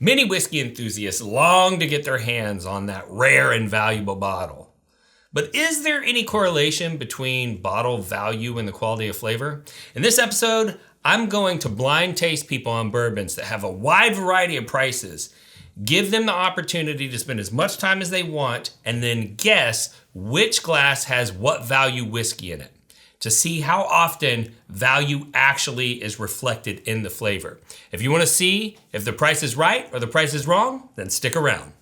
Many whiskey enthusiasts long to get their hands on that rare and valuable bottle. But is there any correlation between bottle value and the quality of flavor? In this episode, I'm going to blind taste people on bourbons that have a wide variety of prices, give them the opportunity to spend as much time as they want, and then guess which glass has what value whiskey in it, to see how often value actually is reflected in the flavor. If you want to see if the price is right or the price is wrong, then stick around.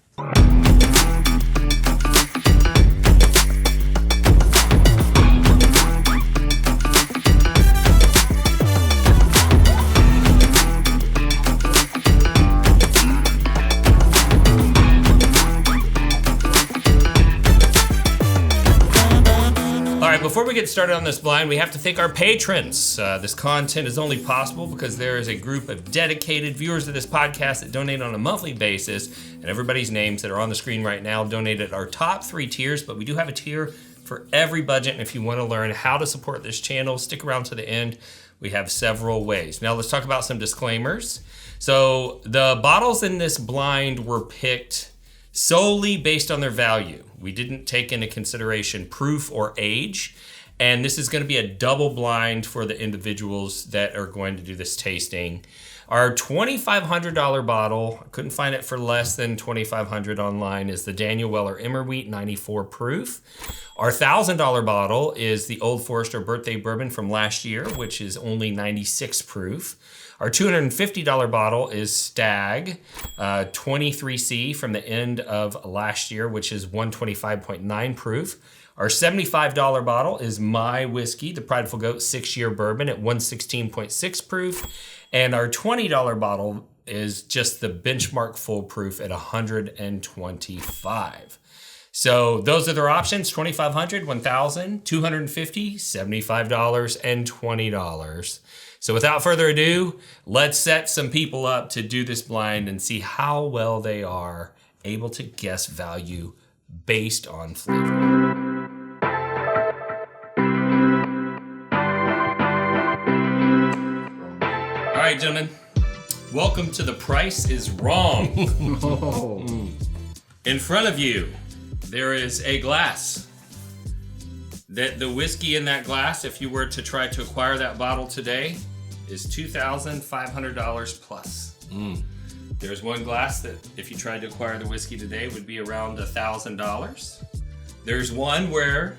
Before we get started on this blind, we have to thank our patrons. This content is only possible because there is a group of dedicated viewers of this podcast that donate on a monthly basis, and everybody's names that are on the screen right now donated our top 3 tiers, but we do have a tier for every budget, and if you want to learn how to support this channel, stick around to the end. We have several ways. Now let's talk about some disclaimers. So the bottles in this blind were picked solely based on their value. We didn't take into consideration proof or age, and this is going to be a double blind for the individuals that are going to do this tasting. Our $2,500 bottle, I couldn't find it for less than $2,500 online, is the Daniel Weller Immerwheat 94 proof. Our $1,000 bottle is the Old Forester Birthday Bourbon from last year, which is only 96 proof. Our $250 bottle is Stag 23C from the end of last year, which is 125.9 proof. Our $75 bottle is My Whiskey, the Prideful Goat 6-year bourbon at 116.6 proof. And our $20 bottle is just the benchmark full proof at 125. So those are their options: $2,500, $1,000, $250, $75, and $20. So without further ado, let's set some people up to do this blind and see how well they are able to guess value based on flavor. All right, gentlemen, welcome to The Price is Wrong. In front of you, there is a glass. That the whiskey in that glass, if you were to try to acquire that bottle today, is $2,500 plus. There's one glass that, if you tried to acquire the whiskey today, would be around $1,000. There's one where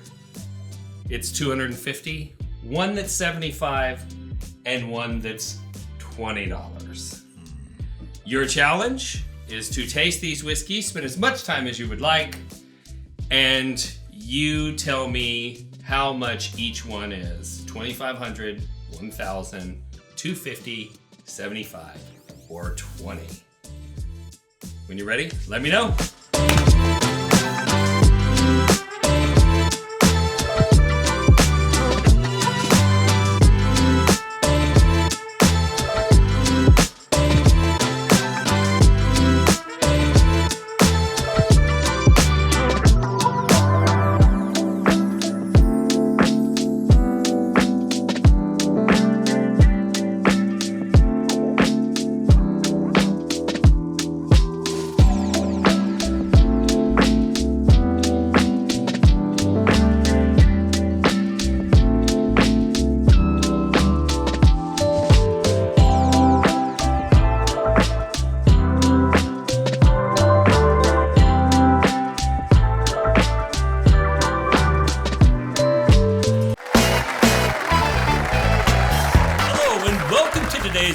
it's $250, one that's $75, and one that's $20. Your challenge is to taste these whiskeys, spend as much time as you would like, and you tell me how much each one is. $2,500, $1,000, $250, $75, or $20. When you're ready, let me know.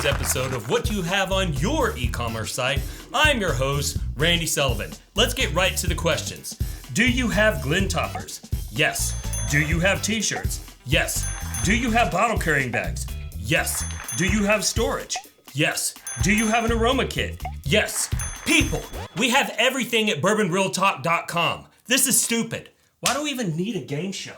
Episode of What You Have on Your E-commerce site. I'm your host, Randy Sullivan. Let's get right to the questions. Do you have Glen toppers? Yes. Do you have t-shirts? Yes. Do you have bottle carrying bags? Yes. Do you have storage? Yes. Do you have an aroma kit? Yes. People, we have everything at bourbonrealtalk.com. This is stupid. Why do we even need a game show?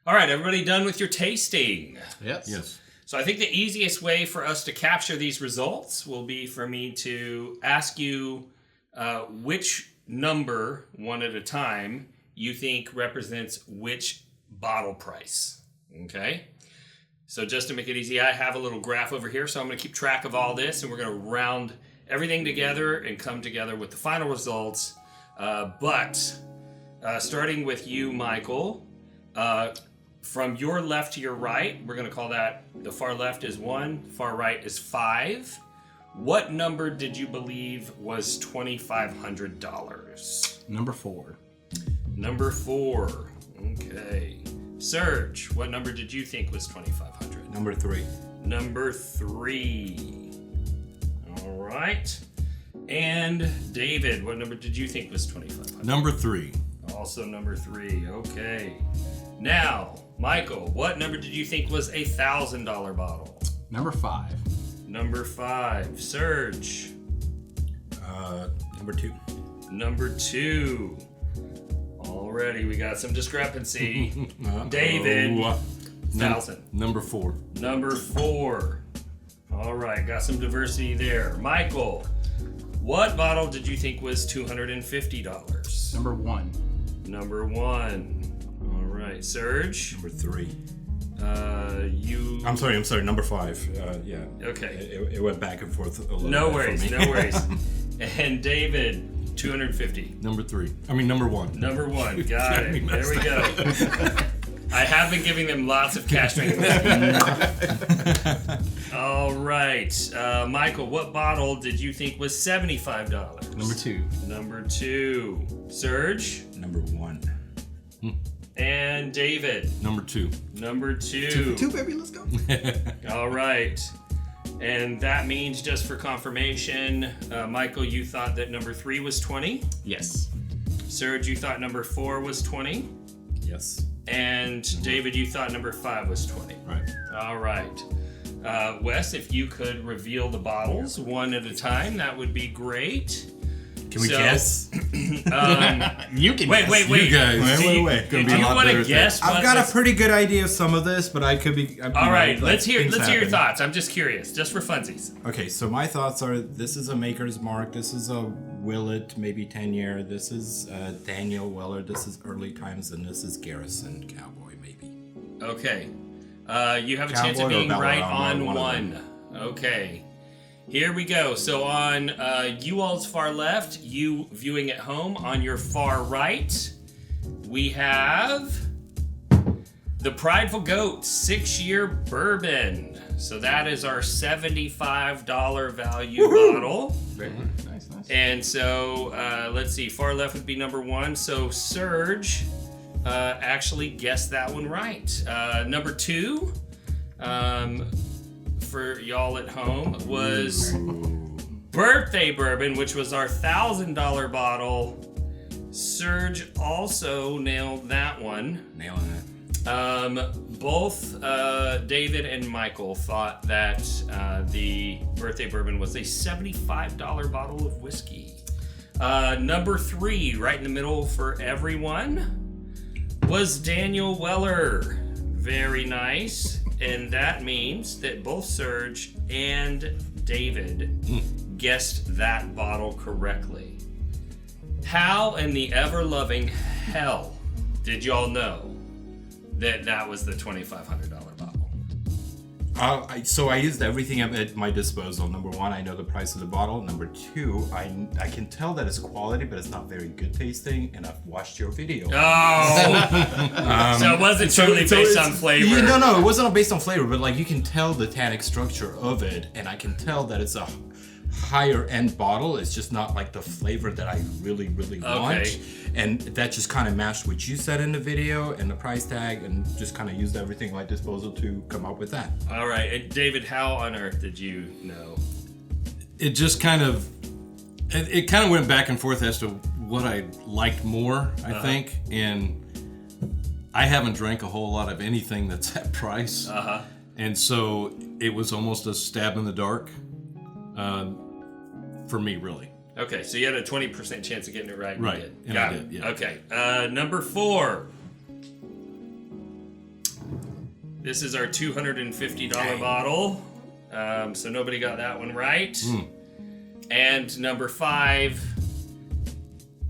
All right, everybody done with your tasting? Yes. So I think the easiest way for us to capture these results will be for me to ask you which number, one at a time, you think represents which bottle price. Okay? So just to make it easy, I have a little graph over here, so I'm going to keep track of all this, and we're going to round everything together and come together with the final results. But starting with you, Michael, from your left to your right, we're going to call that the far left is 1, far right is 5. What number did you believe was $2,500? Number 4. Number 4. Okay. Serge, what number did you think was $2,500? Number 3. Number 3. All right. And David, what number did you think was $2,500? Number 3. Also number 3. Okay. Now, Michael, what number did you think was a $1,000 bottle? Number 5. Number 5. Serge. Number 2. Number 2. Already, we got some discrepancy. David. 1,000. Number 4. Number 4. All right, got some diversity there. Michael, what bottle did you think was $250? Number 1. Number 1. All right, Serge. Number 3. You. I'm sorry. Number 5. Yeah. Okay. It went back and forth a little No bit worries. for me. No worries. And David, 250. Number 3. Number 1. Number 1. Got it. There we go. I have been giving them lots of cash drinking. All right. Michael, what bottle did you think was $75? Number 2. Number 2. Serge? Number 1. And David? Number 2. Number 2. 2 for 2, baby. Let's go. All right. And that means, just for confirmation, Michael, you thought that number 3 was 20. Yes. Serge, you thought number 4 was 20. Yes. And David, you thought number 5 was 20. Right. All right. Wes, if you could reveal the bottles one at a time, that would be great. Can we guess? You can Wait. You guys. Wait. Do you want to guess? I've got a pretty good idea of some of this, but I could be. All right, let's hear your thoughts. I'm just curious, just for funsies. Okay, so my thoughts are: this is a Maker's Mark. This is a Willet, maybe 10-year. This is Daniel Weller. This is Early Times, and this is Garrison Cowboy, maybe. Okay, you have a chance Cowboy of being or right Ballerina, on one of one. Okay. Here we go. So on you all's far left, you viewing at home, on your far right, we have the Prideful Goat 6-year bourbon. So that is our $75 value bottle. Very nice. And so let's see, far left would be number 1. So Serge actually guessed that one right. Number 2. For y'all at home was Birthday Bourbon, which was our $1,000 bottle. Serge also nailed that one. Nailing it. Both David and Michael thought that the Birthday Bourbon was a $75 bottle of whiskey. Number 3, right in the middle for everyone, was Daniel Weller. Very nice. And that means that both Serge and David guessed that bottle correctly. How in the ever-loving hell did y'all know that that was the $2,500 bottle? So I used everything at my disposal. Number 1, I know the price of the bottle. Number 2, I can tell that it's quality, but it's not very good tasting, and I've watched your video. Oh! So it wasn't truly based on flavor. No, it wasn't based on flavor, but like you can tell the tannic structure of it, and I can tell that it's a higher end bottle. It's just not like the flavor that I really want. And that just kind of matched what you said in the video and the price tag, and just kind of used everything at my disposal to come up with that. All right, and David, how on earth did you know? It just kind of went back and forth as to what I liked more, I think. And I haven't drank a whole lot of anything that's that price. And so it was almost a stab in the dark for me, really. Okay, so you had a 20% chance of getting it right. Right, You did. and Got I it. did, yeah. Okay, number 4. This is our $250 bottle. So nobody got that one right. And number 5,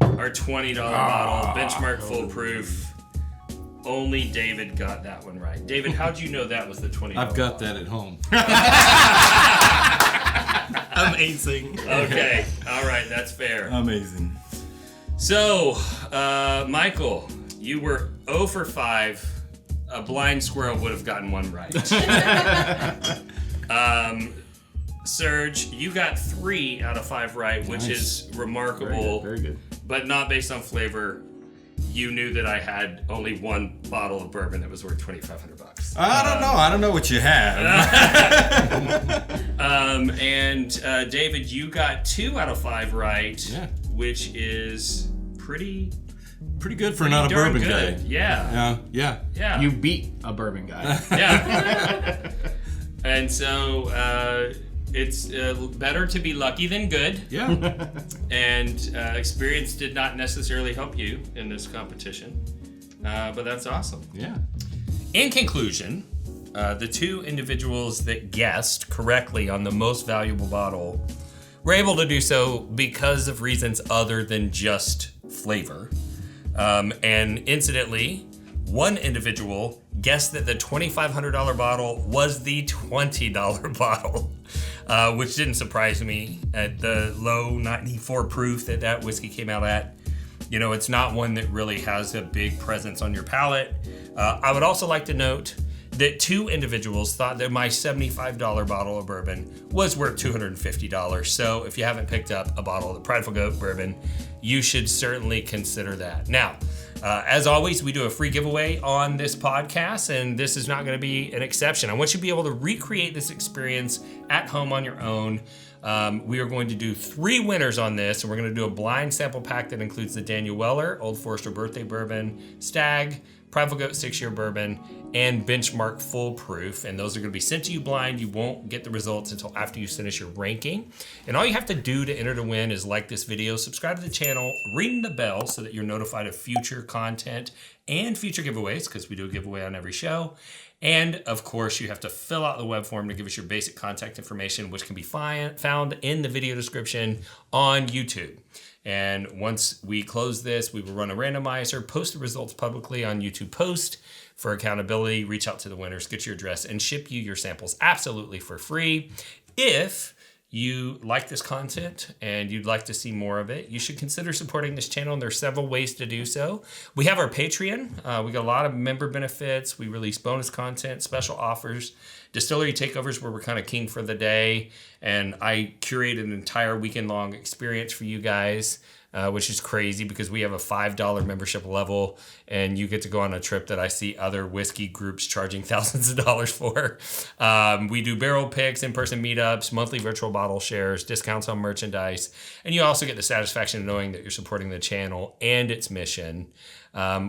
our $20 bottle, benchmark foolproof. only David got that one right. David, how'd you know that was the $20? I've got that at home. Amazing. Okay. All right. That's fair. Amazing. So, Michael, you were 0 for 5. A blind squirrel would have gotten one right. Serge, you got 3 out of 5 right, which is remarkable. Very good. But not based on flavor. You knew that I had only one bottle of bourbon that was worth $2,500. I don't know. I don't know what you have. And David, you got 2 out of 5 right, Yeah. which is pretty Pretty good for not a darn bourbon good. guy. Yeah. Yeah. You beat a bourbon guy. Yeah. And so it's better to be lucky than good. Yeah. And experience did not necessarily help you in this competition. But that's awesome. Yeah. In conclusion, the 2 individuals that guessed correctly on the most valuable bottle were able to do so because of reasons other than just flavor. And incidentally, one individual guessed that the $2,500 bottle was the $20 bottle, which didn't surprise me at the low 94 proof that whiskey came out at. You know, it's not one that really has a big presence on your palate. I would also like to note that 2 individuals thought that my $75 bottle of bourbon was worth $250. So if you haven't picked up a bottle of the Prideful Goat bourbon, you should certainly consider that. Now, as always, we do a free giveaway on this podcast, and this is not going to be an exception. I want you to be able to recreate this experience at home on your own. We are going to do 3 winners on this, and we're going to do a blind sample pack that includes the Daniel Weller Old Forester Birthday Bourbon, Stag, Prideful Goat 6-year bourbon, and Benchmark Full Proof. And those are going to be sent to you blind. You won't get the results until after you finish your ranking. And all you have to do to enter to win is like this video, subscribe to the channel, ring the bell so that you're notified of future content and future giveaways, because we do a giveaway on every show. And of course, you have to fill out the web form to give us your basic contact information, which can be found in the video description on YouTube. And once we close this, we will run a randomizer, post the results publicly on YouTube Post for accountability, reach out to the winners, get your address, and ship you your samples absolutely for free. If you like this content and you'd like to see more of it, you should consider supporting this channel, and there are several ways to do so. We have our Patreon. We got a lot of member benefits. We release bonus content, special offers, distillery takeovers where we're kind of king for the day, and I curate an entire weekend-long experience for you guys, which is crazy because we have a $5 membership level, and you get to go on a trip that I see other whiskey groups charging thousands of dollars for. We do barrel picks, in-person meetups, monthly virtual bottle shares, discounts on merchandise, and you also get the satisfaction of knowing that you're supporting the channel and its mission.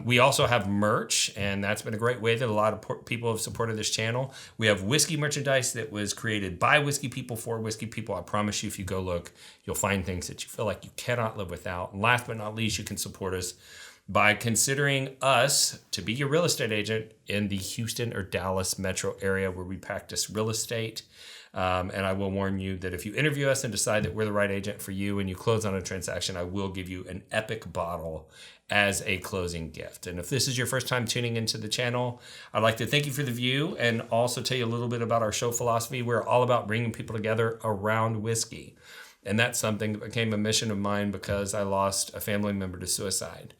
We also have merch, and that's been a great way that a lot of people have supported this channel. We have whiskey merchandise that was created by whiskey people for whiskey people. I promise you, if you go look, you'll find things that you feel like you cannot live without. And last but not least, you can support us by considering us to be your real estate agent in the Houston or Dallas metro area where we practice real estate. And I will warn you that if you interview us and decide that we're the right agent for you and you close on a transaction, I will give you an epic bottle as a closing gift. And if this is your first time tuning into the channel, I'd like to thank you for the view and also tell you a little bit about our show philosophy. We're all about bringing people together around whiskey. And that's something that became a mission of mine because I lost a family member to suicide.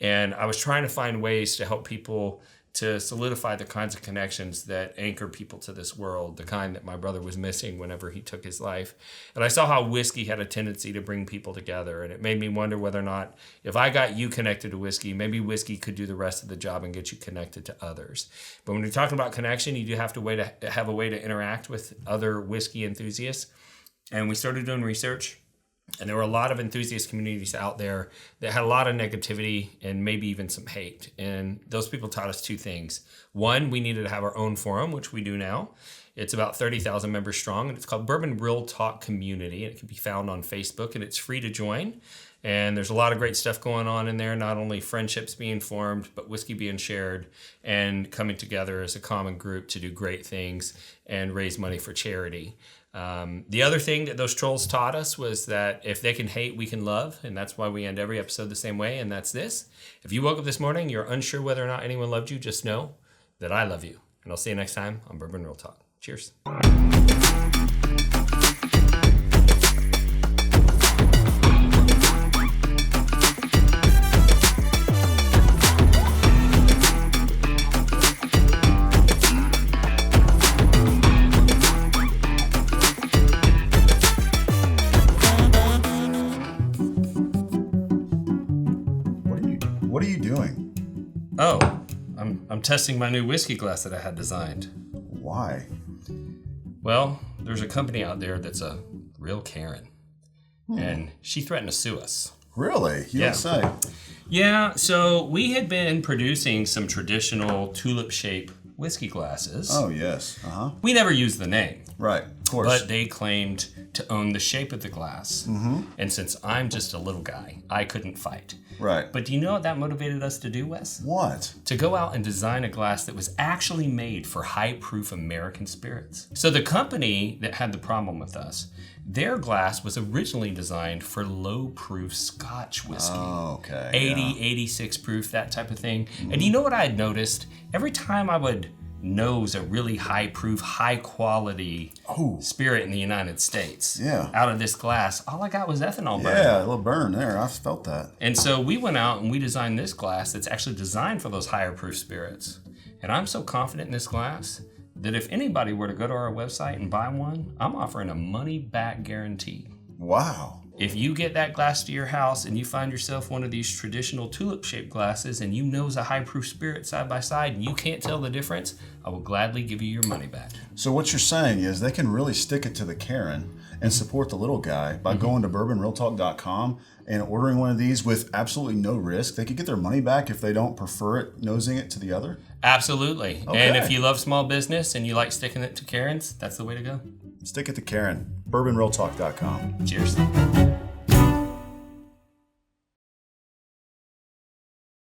And I was trying to find ways to help people to solidify the kinds of connections that anchor people to this world, the kind that my brother was missing whenever he took his life. And I saw how whiskey had a tendency to bring people together, and it made me wonder whether or not if I got you connected to whiskey, maybe whiskey could do the rest of the job and get you connected to others. But when you're talking about connection, you do have to have a way to interact with other whiskey enthusiasts. And we started doing research. And there were a lot of enthusiast communities out there that had a lot of negativity and maybe even some hate. And those people taught us 2 things. One, we needed to have our own forum, which we do now. It's about 30,000 members strong, and it's called Bourbon Real Talk Community. And it can be found on Facebook, and it's free to join. And there's a lot of great stuff going on in there, not only friendships being formed, but whiskey being shared and coming together as a common group to do great things and raise money for charity. The other thing that those trolls taught us was that if they can hate, we can love. And that's why we end every episode the same way. And that's this. If you woke up this morning, you're unsure whether or not anyone loved you, just know that I love you. And I'll see you next time on Bourbon Real Talk. Cheers. What are you doing? Oh, I'm testing my new whiskey glass that I had designed. Why? Well, there's a company out there that's a real Carin, and she threatened to sue us. Really? You don't say. Yeah, so we had been producing some traditional tulip-shaped whiskey glasses. Oh, yes. Uh-huh. We never used the name. Right, of course. But they claimed to own the shape of the glass. Mm-hmm. And since I'm just a little guy, I couldn't fight. Right. But do you know what that motivated us to do, Wes? What? To go out and design a glass that was actually made for high-proof American spirits. So the company that had the problem with us, their glass was originally designed for low-proof Scotch whiskey. Oh, okay. 80, 86 proof, that type of thing. Mm-hmm. And you know what I had noticed? Every time I would nose a really high-proof, high-quality spirit in the United States out of this glass, all I got was ethanol burn. Yeah, a little burn there. I felt that. And so we went out and we designed this glass that's actually designed for those higher-proof spirits. And I'm so confident in this glass that if anybody were to go to our website and buy one, I'm offering a money-back guarantee. Wow. If you get that glass to your house and you find yourself one of these traditional tulip-shaped glasses and you nose a high-proof spirit side by side and you can't tell the difference, I will gladly give you your money back. So what you're saying is they can really stick it to the Carin and support the little guy by going to bourbonrealtalk.com and ordering one of these with absolutely no risk. They could get their money back if they don't prefer it nosing it to the other? Absolutely. Okay. And if you love small business and you like sticking it to Carin's, that's the way to go. Stick it to Carin. bourbonrealtalk.com. Cheers.